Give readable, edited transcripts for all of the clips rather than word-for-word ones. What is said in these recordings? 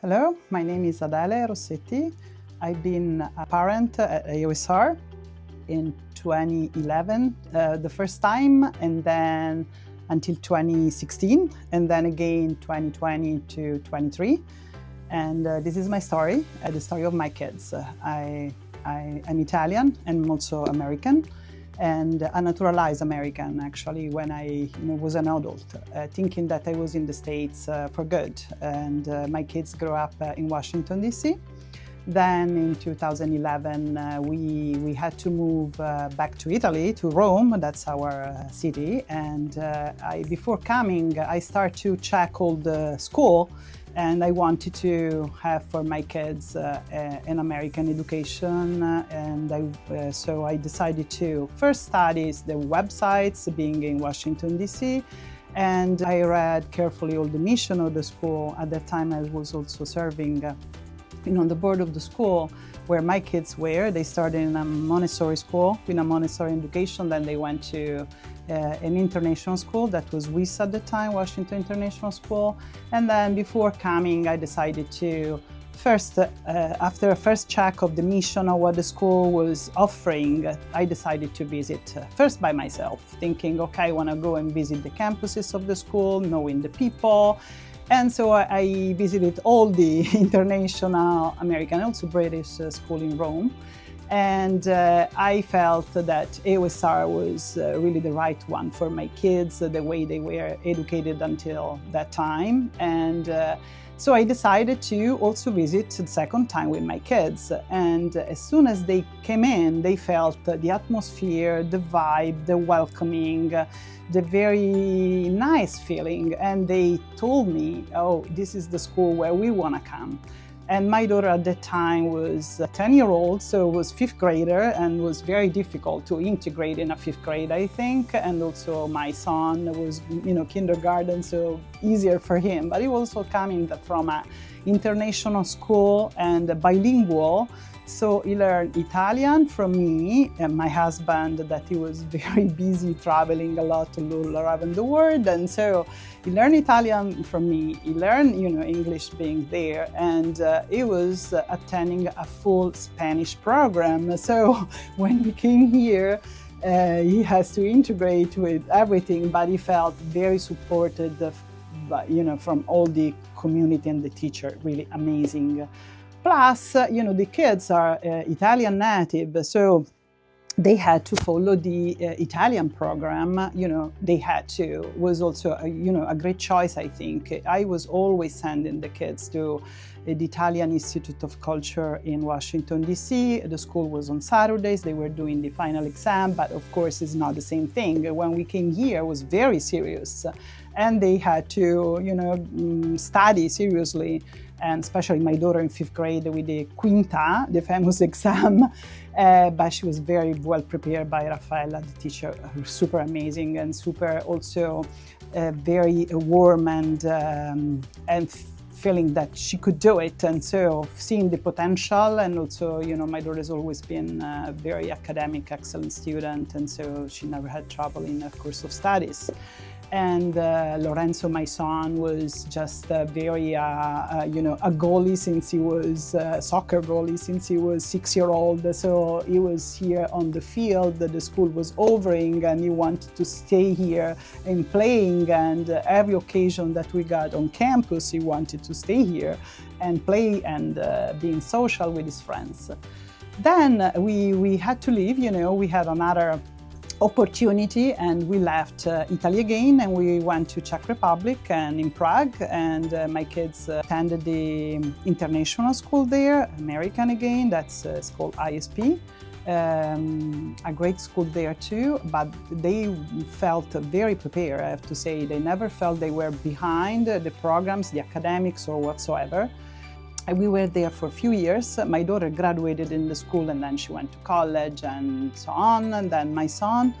Hello, my name is Adele Rossetti. I've been a parent at AOSR in 2011, the first time, and then until 2016, and then again 2020 to 23. And this is my story, the story of my kids. I'm Italian and I'm also American, and a naturalized American actually when I was an adult, thinking that I was in the States for good. And my kids grew up in Washington, D.C. Then in 2011, we had to move back to Italy, to Rome, that's our city. And before coming, I started to check all the school, and I wanted to have for my kids an American education. So I decided to first study the websites, being in Washington, D.C., and I read carefully all the mission of the school. At that time, I was also serving on the board of the school where my kids were. They started in a Montessori school, in a Montessori education, then they went to an international school that was WIS at the time, Washington International School. And then before coming, I decided to first, after a first check of the mission of what the school was offering, I decided to visit first by myself, thinking, okay, I want to go and visit the campuses of the school, knowing the people. And so I visited all the international, American, also British school in Rome. And I felt that AOSR was really the right one for my kids, the way they were educated until that time. And so I decided to also visit the second time with my kids. And as soon as they came in, they felt the atmosphere, the vibe, the welcoming, the very nice feeling. And they told me, oh, this is the school where we want to come. And my daughter at that time was a 10-year-old, so was fifth grader, and was very difficult to integrate in a fifth grade, I think. And also my son was, kindergarten, so easier for him. But he was also coming from an international school and bilingual. So he learned Italian from me and my husband, that he was very busy traveling a lot all around the world. And so he learned Italian from me. He learned, English being there. And he was attending a full Spanish program. So when we came here, he has to integrate with everything, but he felt very supported, from all the community and the teacher, really amazing. Plus, the kids are Italian native, so they had to follow the Italian program. They had to. It was also, a great choice, I think. I was always sending the kids to the Italian Institute of Culture in Washington, D.C. The school was on Saturdays. They were doing the final exam, but of course, it's not the same thing. When we came here, it was very serious, and they had to, study seriously. And especially my daughter in fifth grade with the Quinta, the famous exam. But she was very well prepared by Raffaella, the teacher, super amazing and super also very warm and feeling that she could do it. And so seeing the potential, and also, my daughter's always been a very academic, excellent student. And so she never had trouble in her course of studies. And Lorenzo, my son, was just very, a goalie since he was a soccer goalie since he was 6-year-old. So he was here on the field. The school was overing, and he wanted to stay here and playing. And every occasion that we got on campus, he wanted to stay here and play and being social with his friends. Then we had to leave. We had another opportunity, and we left Italy again, and we went to Czech Republic and in Prague. And my kids attended the international school there, American again. That's it's called ISP. A great school there too, but they felt very prepared, I have to say. They never felt they were behind the programs, the academics or whatsoever. And we were there for a few years. My daughter graduated in the school, and then she went to college and so on. And then my son,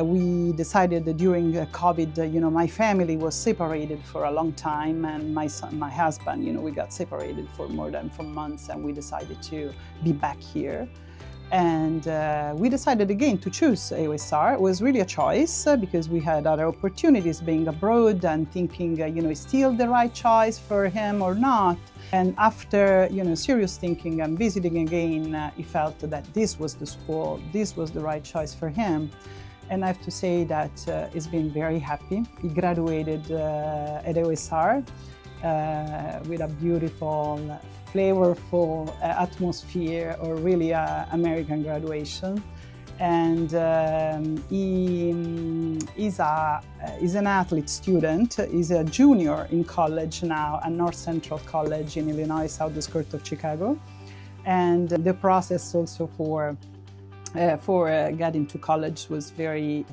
we decided that during COVID, my family was separated for a long time, and my husband, we got separated for more than 4 months, and we decided to be back here. And we decided again to choose AOSR. It was really a choice because we had other opportunities being abroad and thinking, is still the right choice for him or not? And after, serious thinking and visiting again, he felt that this was the school, this was the right choice for him. And I have to say that he's been very happy. He graduated at AOSR with a beautiful, flavorful atmosphere, or really American graduation. And he's an athlete student. He's a junior in college now at North Central College in Illinois, south outskirts of Chicago. And the process also for getting to college was very,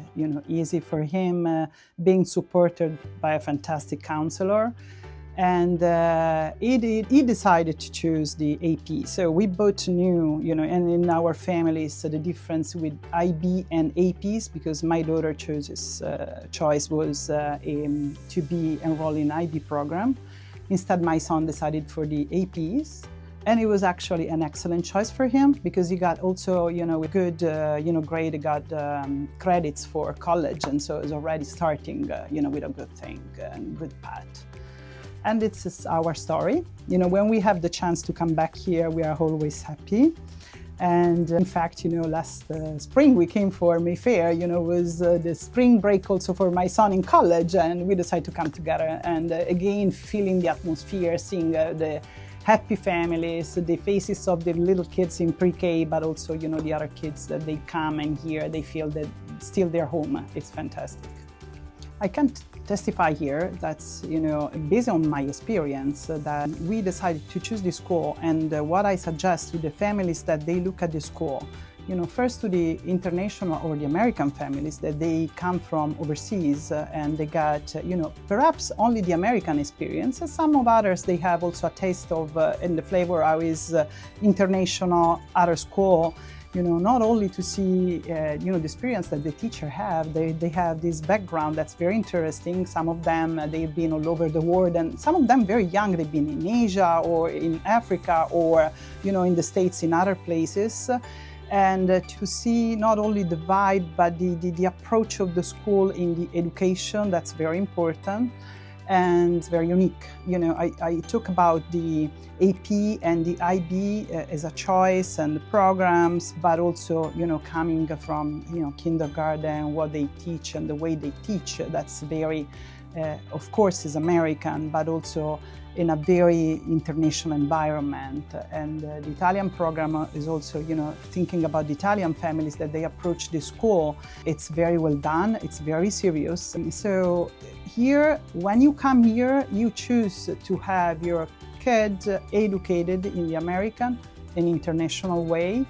easy for him, being supported by a fantastic counselor. And he decided to choose the AP. So we both knew, and in our families, the difference with IB and APs, because my daughter choice was to be enrolled in IB program. Instead, my son decided for the APs. And it was actually an excellent choice for him because he got also, good, grade. He got credits for college, and so he's already starting, with a good thing and good path. And it's just our story. When we have the chance to come back here, we are always happy. And in fact, last spring we came for Mayfair, was the spring break also for my son in college, and we decided to come together and again, feeling the atmosphere, seeing the happy families, the faces of the little kids in pre-K, but also, the other kids that they come and here, they feel that still they're home. It's fantastic. I can't testify here that's, based on my experience, that we decided to choose this school, and what I suggest to the families that they look at the school, first to the international or the American families that they come from overseas and they got, perhaps only the American experience. Some of others, they have also a taste of and the flavor how is international other school. Not only to see, the experience that the teacher have, they have this background that's very interesting. Some of them, they've been all over the world, and some of them very young. They've been in Asia or in Africa or, in the States, in other places. And to see not only the vibe, but the approach of the school in the education, that's very important. And very unique. I talk about the AP and the IB as a choice and the programs, but also, coming from, kindergarten, what they teach and the way they teach, that's very, of course, is American, but also in a very international environment. And the Italian program is also, thinking about the Italian families that they approach the school. It's very well done. It's very serious. And so here, when you come here, you choose to have your kid educated in the American and international way.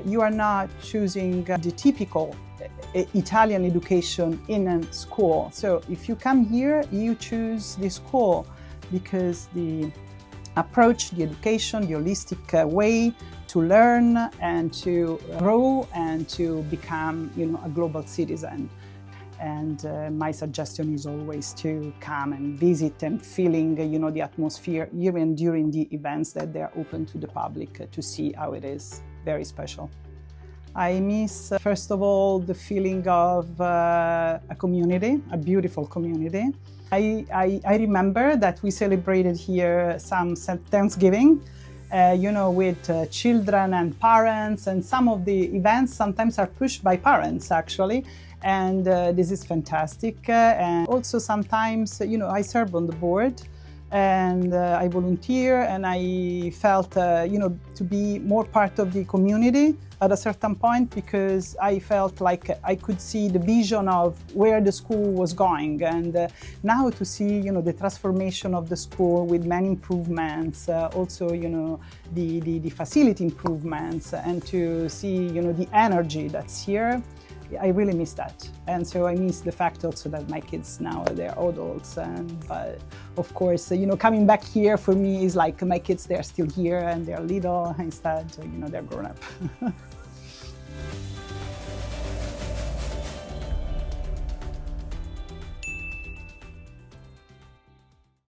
You are not choosing the typical Italian education in a school. So if you come here, you choose the school because the approach, the education, the holistic way to learn and to grow and to become, a global citizen. And my suggestion is always to come and visit and feeling, the atmosphere, even during the events that they are open to the public to see how it is. Very special. I miss, first of all, the feeling of a community, a beautiful community. I remember that we celebrated here some Thanksgiving, with children and parents, and some of the events sometimes are pushed by parents, actually. And this is fantastic. And also sometimes, I serve on the board and I volunteer, and I felt, to be more part of the community at a certain point, because I felt like I could see the vision of where the school was going. And now to see, the transformation of the school with many improvements, also, the facility improvements, and to see, the energy that's here. I really miss that. And so I miss the fact also that my kids now, they're adults. But of course, coming back here for me is like my kids, they're still here and they're little. Instead, they're grown up.